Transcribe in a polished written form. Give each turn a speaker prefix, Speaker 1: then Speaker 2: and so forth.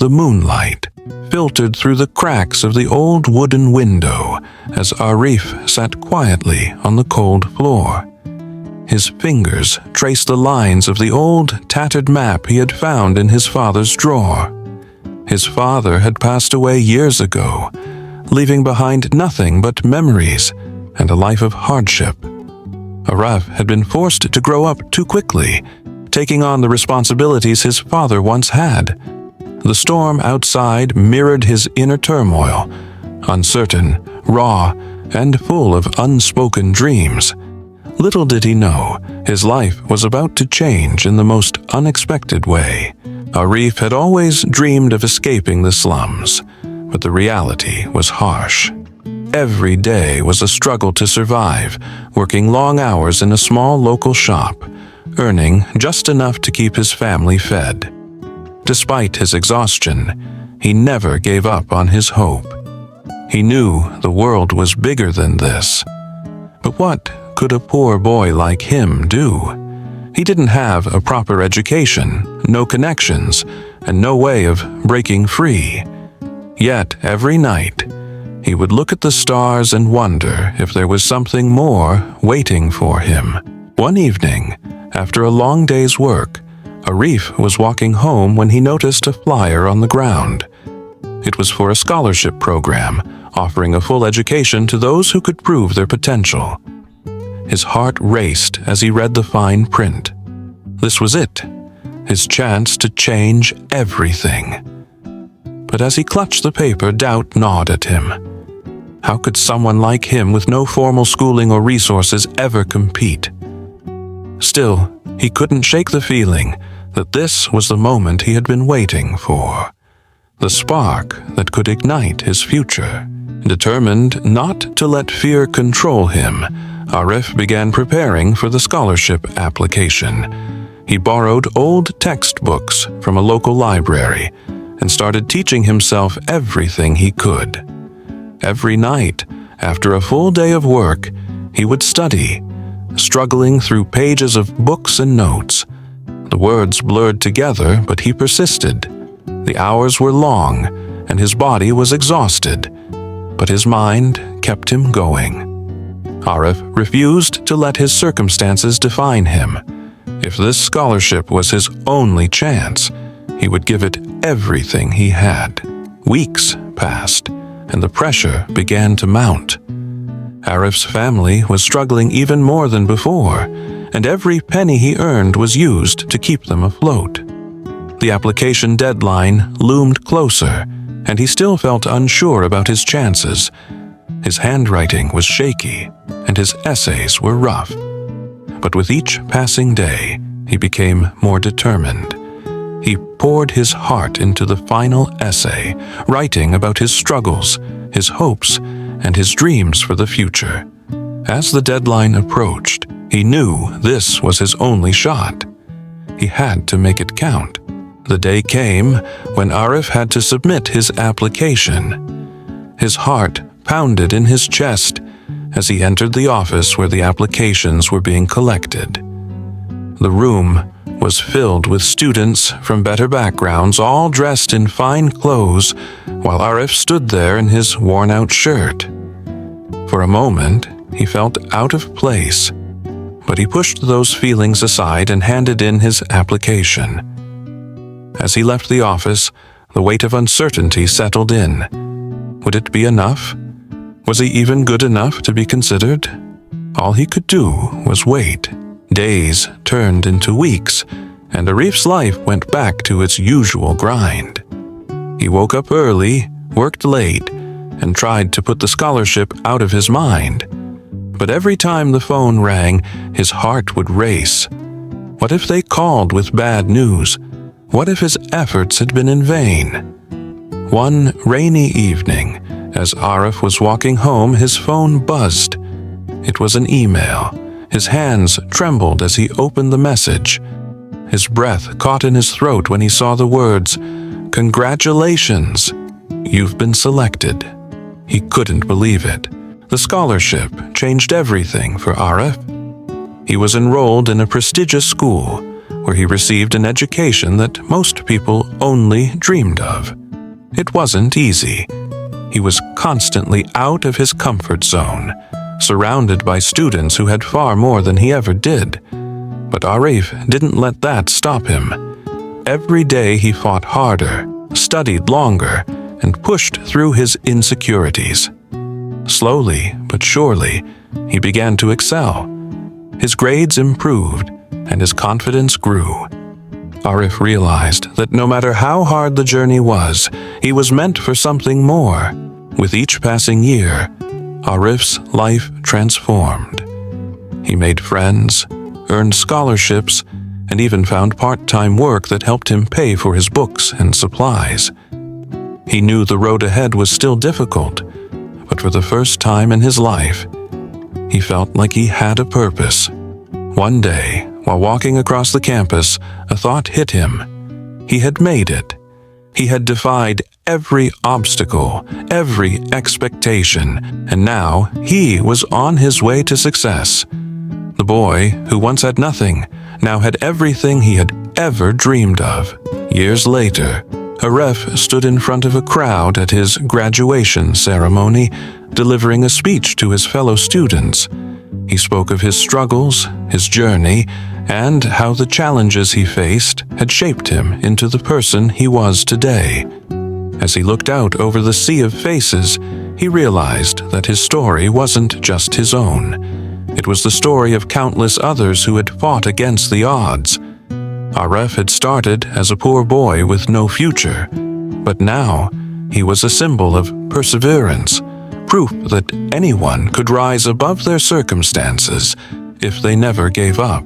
Speaker 1: the moonlight filtered through the cracks of the old wooden window as Arif sat quietly on the cold floor. His fingers traced the lines of the old, tattered map he had found in his father's drawer. His father had passed away years ago, leaving behind nothing but memories and a life of hardship. Arif had been forced to grow up too quickly, taking on the responsibilities his father once had. The storm outside mirrored his inner turmoil, uncertain, raw, and full of unspoken dreams. Little did he know, his life was about to change in the most unexpected way. Arif had always dreamed of escaping the slums, but the reality was harsh. Every day was a struggle to survive, working long hours in a small local shop, earning just enough to keep his family fed. Despite his exhaustion, he never gave up on his hope. He knew the world was bigger than this. But what could a poor boy like him do? He didn't have a proper education, no connections, and no way of breaking free. Yet every night, he would look at the stars and wonder if there was something more waiting for him. One evening, after a long day's work, Arif was walking home when he noticed a flyer on the ground. It was for a scholarship program, offering a full education to those who could prove their potential. His heart raced as he read the fine print. This was it, his chance to change everything. But as he clutched the paper, doubt gnawed at him. How could someone like him with no formal schooling or resources ever compete? Still, he couldn't shake the feeling that this was the moment he had been waiting for. The spark that could ignite his future. Determined not to let fear control him, Arif began preparing for the scholarship application. He borrowed old textbooks from a local library and started teaching himself everything he could. Every night, after a full day of work, he would study, struggling through pages of books and notes. The words blurred together, but he persisted. The hours were long, and his body was exhausted, but his mind kept him going. Arif refused to let his circumstances define him. If this scholarship was his only chance, he would give it everything he had. Weeks passed, and the pressure began to mount. Arif's family was struggling even more than before, and every penny he earned was used to keep them afloat. The application deadline loomed closer, and he still felt unsure about his chances. His handwriting was shaky, and his essays were rough. But with each passing day, he became more determined. He poured his heart into the final essay, writing about his struggles, his hopes, and his dreams for the future. As the deadline approached, he knew this was his only shot. He had to make it count. The day came when Arif had to submit his application. His heart pounded in his chest as he entered the office where the applications were being collected. The room was filled with students from better backgrounds, all dressed in fine clothes, while Arif stood there in his worn-out shirt. For a moment, he felt out of place, but he pushed those feelings aside and handed in his application. As he left the office, the weight of uncertainty settled in. Would it be enough? Was he even good enough to be considered? All he could do was wait. Days turned into weeks, and Arif's life went back to its usual grind. He woke up early, worked late, and tried to put the scholarship out of his mind. But every time the phone rang, his heart would race. What if they called with bad news? What if his efforts had been in vain? One rainy evening, as Arif was walking home, his phone buzzed. It was an email. His hands trembled as he opened the message. His breath caught in his throat when he saw the words, "Congratulations, you've been selected." He couldn't believe it. The scholarship changed everything for Arif. He was enrolled in a prestigious school, where he received an education that most people only dreamed of. It wasn't easy. He was constantly out of his comfort zone, surrounded by students who had far more than he ever did. But Arif didn't let that stop him. Every day he fought harder, studied longer, and pushed through his insecurities. Slowly but surely, he began to excel. His grades improved, and his confidence grew. Arif realized that no matter how hard the journey was, he was meant for something more. With each passing year, Arif's life transformed. He made friends, earned scholarships, and even found part-time work that helped him pay for his books and supplies. He knew the road ahead was still difficult, but for the first time in his life, he felt like he had a purpose. One day, while walking across the campus, a thought hit him. He had made it. He had defied every obstacle, every expectation, and now he was on his way to success. The boy, who once had nothing, now had everything he had ever dreamed of. Years later, Arif stood in front of a crowd at his graduation ceremony, delivering a speech to his fellow students. He spoke of his struggles, his journey, and how the challenges he faced had shaped him into the person he was today. As he looked out over the sea of faces, he realized that his story wasn't just his own. It was the story of countless others who had fought against the odds. Arif had started as a poor boy with no future, but now he was a symbol of perseverance, proof that anyone could rise above their circumstances if they never gave up.